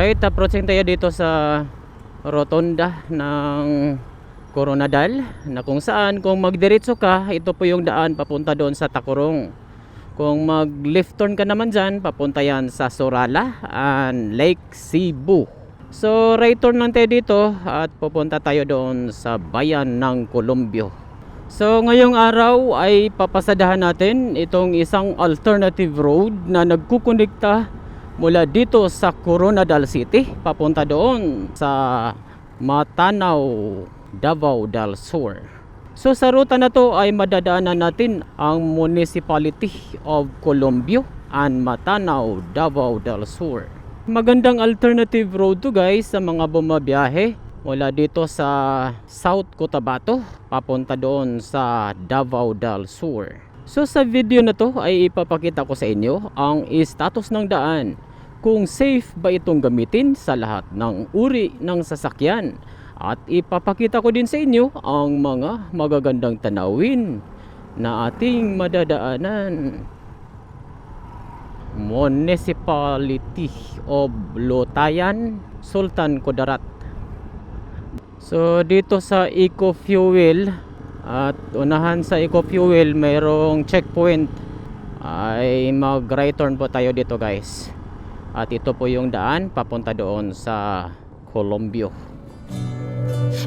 Alright, approaching tayo dito sa rotonda ng Coronadal, na kung saan kung magdiretso ka, ito po yung daan papunta doon sa Tacorong. Kung mag left turn ka naman dyan, papunta yan sa Sorala and Lake Cebu. So right turn lang tayo dito at pupunta tayo doon sa bayan ng Colombio. So ngayong araw ay papasadahan natin itong isang alternative road na nagkukonekta mula dito sa Coronadal City papunta doon sa Matanao, Davao del Sur. So sa ruta na to ay madadaanan natin ang Municipality of Colombio and Matanao, Davao del Sur. Magandang alternative road to guys sa mga bumabiyahe mula dito sa South Cotabato papunta doon sa Davao del Sur. So sa video na to ay ipapakita ko sa inyo ang status ng daan, kung safe ba itong gamitin sa lahat ng uri ng sasakyan, at ipapakita ko din sa inyo ang mga magagandang tanawin na ating madadaanan. Municipality of Lotayan, Sultan Kudarat. So dito sa Eco Fuel, at unahan sa Eco Fuel mayroong checkpoint, ay mag right turn po tayo dito guys. At ito po yung daan papunta doon sa Colombio.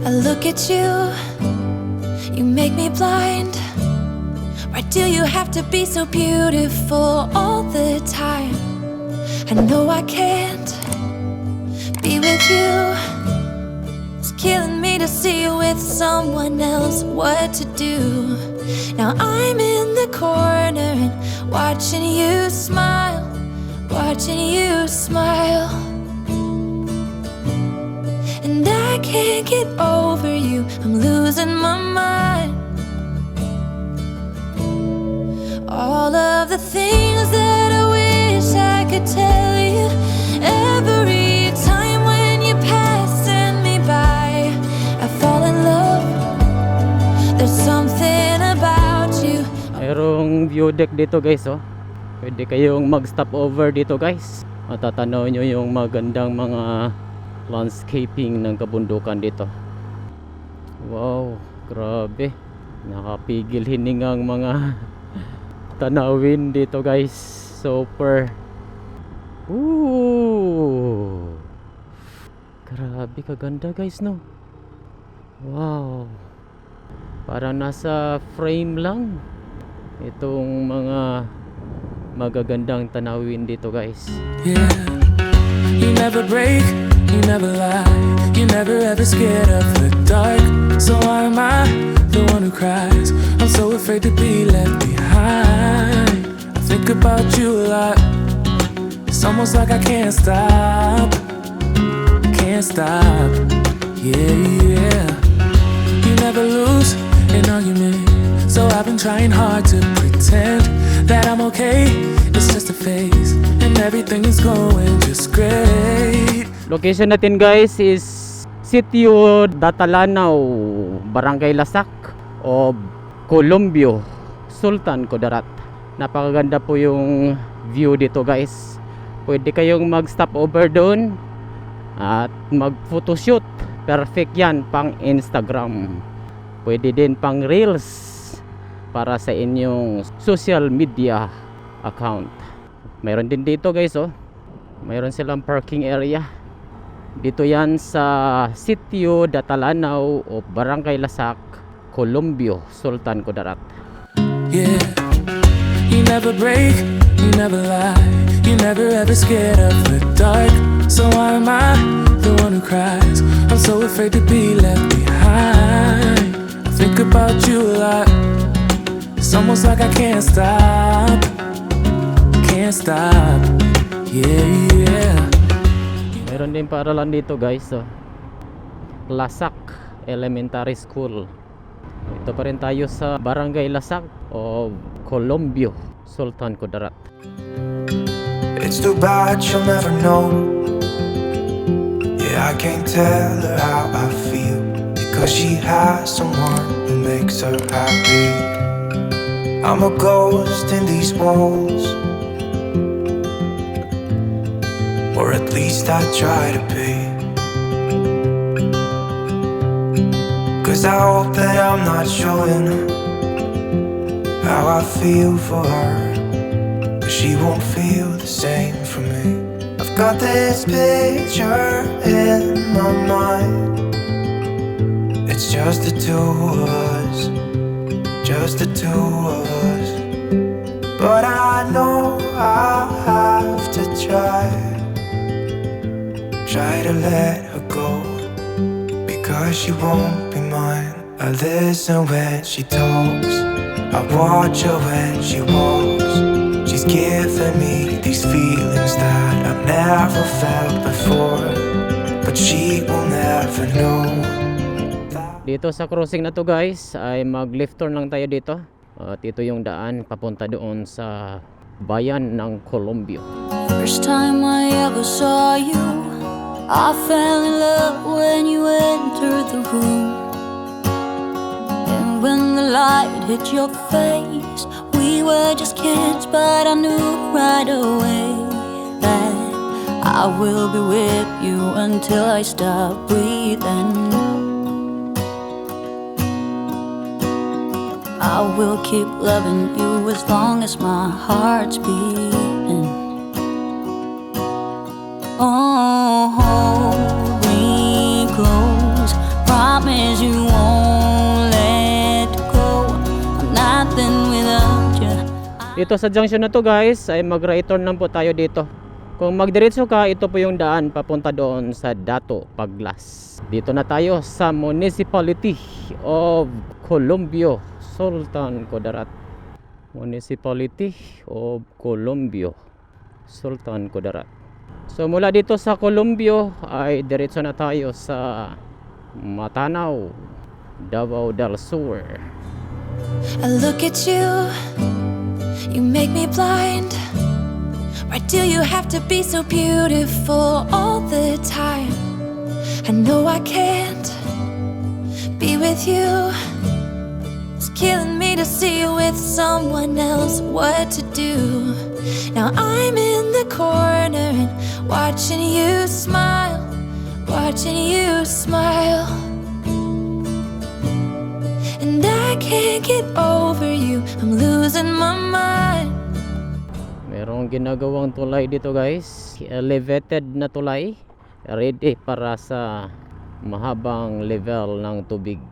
I look at you, you make me blind. Why do you have to be so beautiful all the time? I know I can't be with you. It's killing me to see you with someone else. What to do? Now I'm in the corner and watching you smile, watching you smile. And I can't get over you, I'm losing my mind. All of the things that I wish I could tell you, every time when you passing me by, I fall in love. There's something about you. Mayroong view deck dito guys, oh. Pwede kayong mag stop over dito guys. Matatanaw nyo yung magandang mga landscaping ng kabundukan dito. Wow, grabe. Nakapigil hiningang mga tanawin dito guys. Super. Ooh, grabe kaganda guys, no? Wow, parang nasa frame lang itong mga magagandang tanawin dito guys. Yeah, you never break, you never lie, you never ever scared of the dark. So why am I the one who cries? I'm so afraid to be left behind. I think about you a lot. It's almost like I can't stop, can't stop. Yeah, yeah. You never lose an argument, so I've been trying hard to pretend that I'm okay. It's just a phase, and everything is going just great. Location natin guys is Sitio Datalanao, Barangay Lasak o Colombio, Sultan Kudarat. Napakaganda po yung view dito guys. Pwede kayong mag stop over doon at mag photoshoot. Perfect yan pang Instagram. Pwede din pang reels para sa inyong social media account. Mayroon din dito guys, oh. Mayroon silang parking area. Dito yan sa Sitio Datalanao o Barangay Lasak, Colombio, Sultan Kudarat. Yeah, you never break, you never lie, you never ever scared of the dark. So why am I the one who cries? I'm so afraid to be left behind. I think about you a lot. It's almost like I can't stop, can't stop. Yeah, yeah. Meron din paaralan dito guys, oh. Lasak Elementary School. Ito pa rin tayo sa Barangay Lasak o Colombio, Sultan Kudarat. It's too bad she'll never know. Yeah, I can't tell her how I feel, because she has someone who makes her happy. I'm a ghost in these walls. or at least I try to be. 'Cause I hope that I'm not showing how I feel for her, but she won't feel the same for me. I've got this picture in my mind. It's just the two of us, just the two of us. But I know I have to try to let her go, because she won't be mine. I listen when she talks, I watch her when she walks. She's giving me these feelings that I've never felt before, but she will never know. Dito sa crossing na to guys ay mag left turn lang tayo dito. At ito yung daan papunta doon sa bayan ng Colombia. First time I ever saw you, I fell in love when you entered the room. And when the light hit your face, we were just kids, but I knew right away that I will be with you until I stop breathing. I will keep loving you as long as my heart's beating. Oh, hold me close, promise you won't let go. I'm nothing without you. Dito sa junction na to guys ay mag right turn lang po tayo dito. Kung magdiretso ka, ito po yung daan papunta doon sa Dato, Paglas. Dito na tayo sa Municipality of Colombia, Sultan Kudarat. Municipality of Colombia, Sultan Kudarat. So mula dito sa Colombia ay diretso na tayo sa Matanao, Davao del Sur. I look at you, you make me blind. Why do you have to be so beautiful all the time? I know I can't be with you. It's killing me to see you with someone else. What to do? Now I'm in the corner and watching you smile, watching you smile. And I can't get over you, I'm losing my mind. Merong ginagawang tulay dito guys, elevated na tulay, ready para sa mahabang level ng tubig.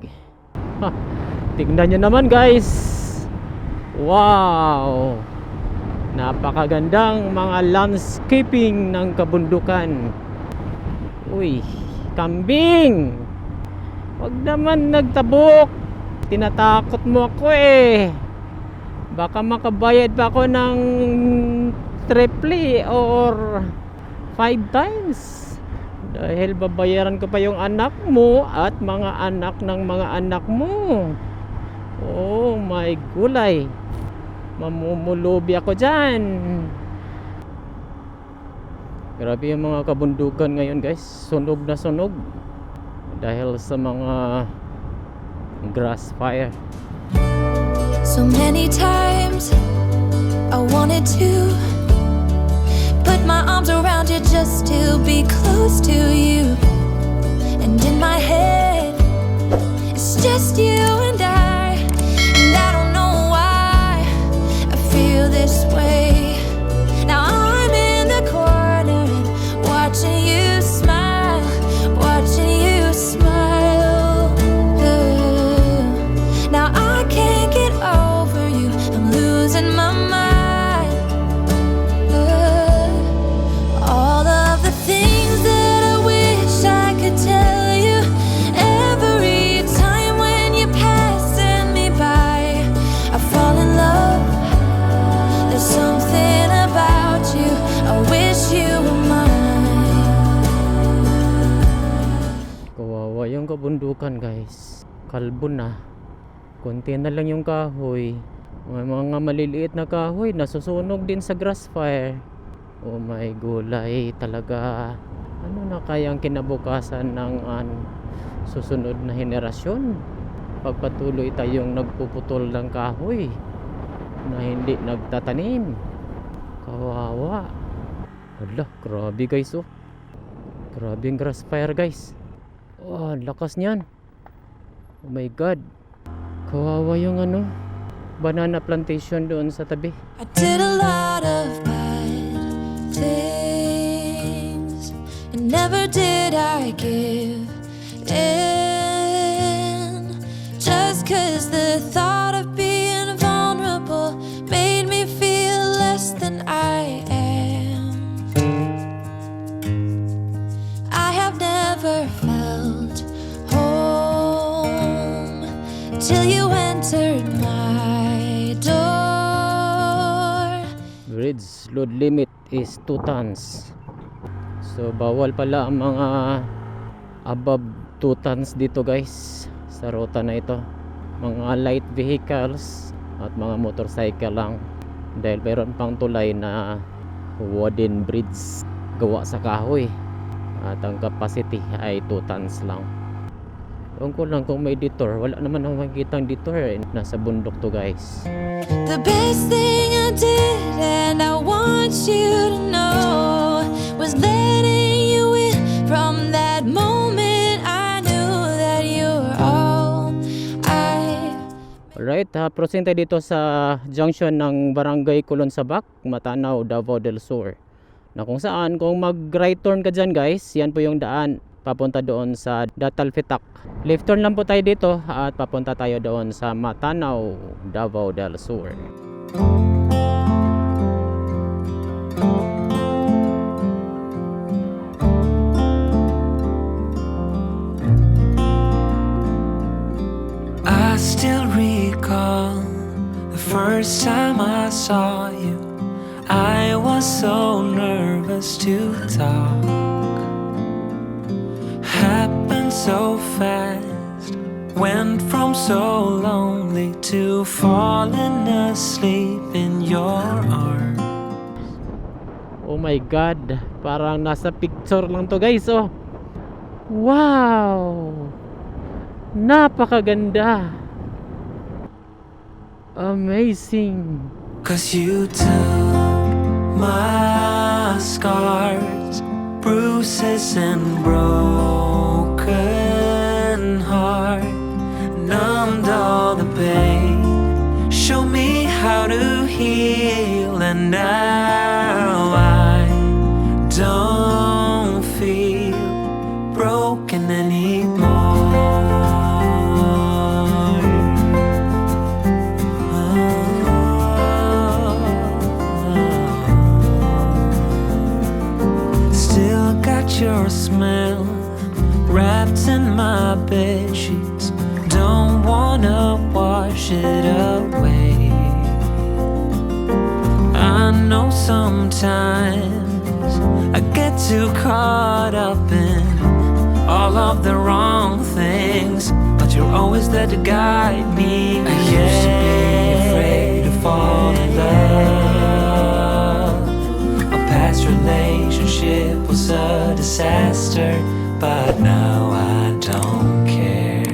Ha, tignan nyo naman guys, wow, napakagandang mga landscaping ng kabundukan. Uy, kambing, wag naman nagtabok, tinatakot mo ako eh. Baka makabayad pa ako ng triple or 5 times. Dahil babayaran ko pa yung anak mo at mga anak ng mga anak mo. Oh my gulay. Mamumulubi ako dyan. Grabe yung mga kabundukan ngayon guys. Sunog na sunog. Dahil sa mga grass fire. So many times I wanted to put my arms around you just to be close to you. And in my head it's just you and I don't know why I feel this way. Now I'm in the corner and watching you smile, watching you smile. Now I can't get over you, I'm losing my mind. All of the things that I wish I could tell you, every time when you're passing me by, I fall in love. There's something about you, I wish you were mine. Kawawa yung kabundukan guys. Kalbo na. Konti na lang yung kahoy. May mga maliliit na kahoy nasusunog din sa grass fire. Oh my gulay talaga. Ano na kayang kinabukasan ng susunod na henerasyon? Pagpatuloy tayong nagpuputol ng kahoy na hindi nagtatanim. Kawawa. Hala, grabe guys oh. Grabe yung grass fire guys. Oh, ang lakas niyan. Oh my god. Kawawa yung ano, banana plantation doon sa tabi. I did a lot of bad things, and never did I give in. Just 'cause the thought of being vulnerable made me feel less than I am. I have never felt home till you entered my door. Bridge load limit is 2 tons. So bawal pala ang mga above 2 tons dito guys sa ruta na ito. Mga light vehicles at mga motorcycle lang, dahil mayroon pang tulay na wooden bridge gawa sa kahoy at ang capacity ay 2 tons lang. Ewan ko lang kung may detour. Wala naman akong makikita ang detour eh. Nasa bundok to guys. The best thing I did, and I want you to know, was letting you in. From that moment I knew that you were all I. Alright, proceed tayo dito sa junction ng Barangay Kulon Sabak, Matanaw, Davao del Sur, na kung saan kung mag right turn ka dyan guys, yan po yung daan papunta doon sa Datalfitak. Left turn lang po tayo dito at papunta tayo doon sa Matanaw, Davao del Sur. I still recall the first time I saw you. I was so nervous to talk. Happened so fast. Went from so lonely to falling asleep in your arms. Oh my god, parang nasa picture lang to guys oh. Wow, napakaganda, amazing. 'Cause you took my scars, bruises and broken heart, numbed all the pain, show me how to heal, and now I don't feel broken anymore. Still got your smell wrapped in my bed sheets. Don't wanna wash it away. I know sometimes I get too caught up in all of the wrong things, but you're always there to guide me. I used to be afraid to fall in love. A past relationship was a disaster, but now I don't care.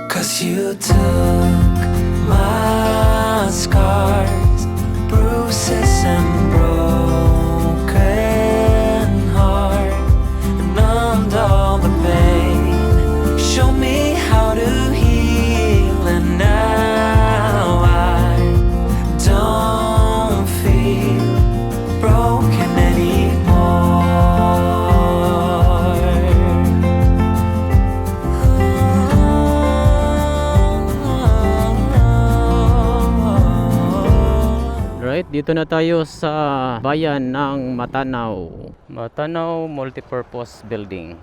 'Cause you took my scars, bruises and broken heart, numbed all the pain, show me how to heal, and now I don't feel broken anymore. Right, dito na tayo sa bayan ng Matanaw. Matanaw Multipurpose Building.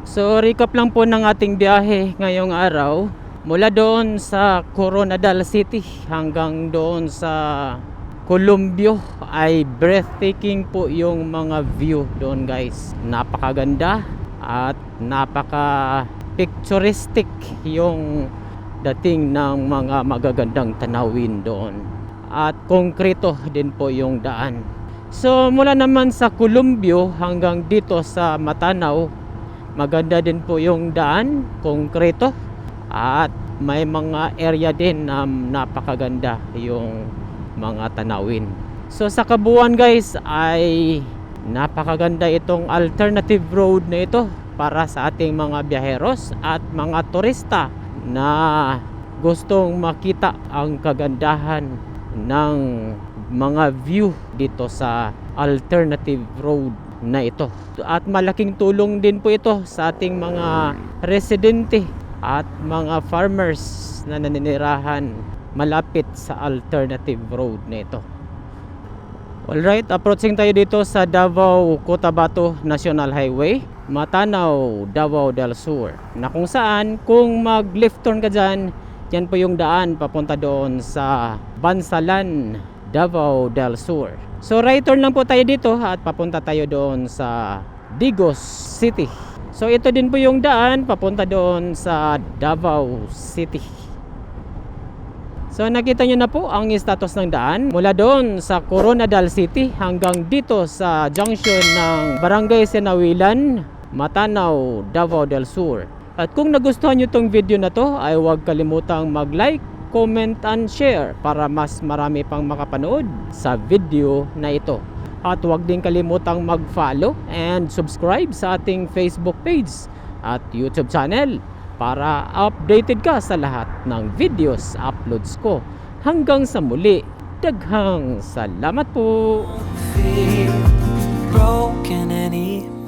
So recap lang po ng ating biyahe ngayong araw. Mula doon sa Coronadal City hanggang doon sa Columbio ay breathtaking po yung mga view doon guys. Napakaganda at napaka picturesque yung dating ng mga magagandang tanawin doon. At konkreto din po yung daan. So mula naman sa Columbio hanggang dito sa Matanaw, maganda din po yung daan, konkreto. At may mga area din na napakaganda yung mga tanawin. So sa kabuuan guys ay napakaganda itong alternative road na ito para sa ating mga biyaheros at mga turista na gustong makita ang kagandahan ng mga view dito sa alternative road na ito. At malaking tulong din po ito sa ating mga residente at mga farmers na naninirahan malapit sa alternative road na ito. Alright, approaching tayo dito sa Davao-Cotabato National Highway, Matanaw, Davao del Sur, na kung saan kung mag left turn ka dyan, yan po yung daan papunta doon sa Bansalan, Davao del Sur. So right turn lang po tayo dito at papunta tayo doon sa Digos City. So ito din po yung daan papunta doon sa Davao City. So nakita nyo na po ang status ng daan mula doon sa Coronadal City hanggang dito sa junction ng Barangay Senawilan, Matanaw, Davao del Sur. At kung nagustuhan nyo tong video na to ay huwag kalimutang mag-like, comment and share para mas marami pang makapanood sa video na ito. At huwag din kalimutang mag-follow and subscribe sa ating Facebook page at YouTube channel para updated ka sa lahat ng videos uploads ko. Hanggang sa muli, daghang salamat po! Feel broken.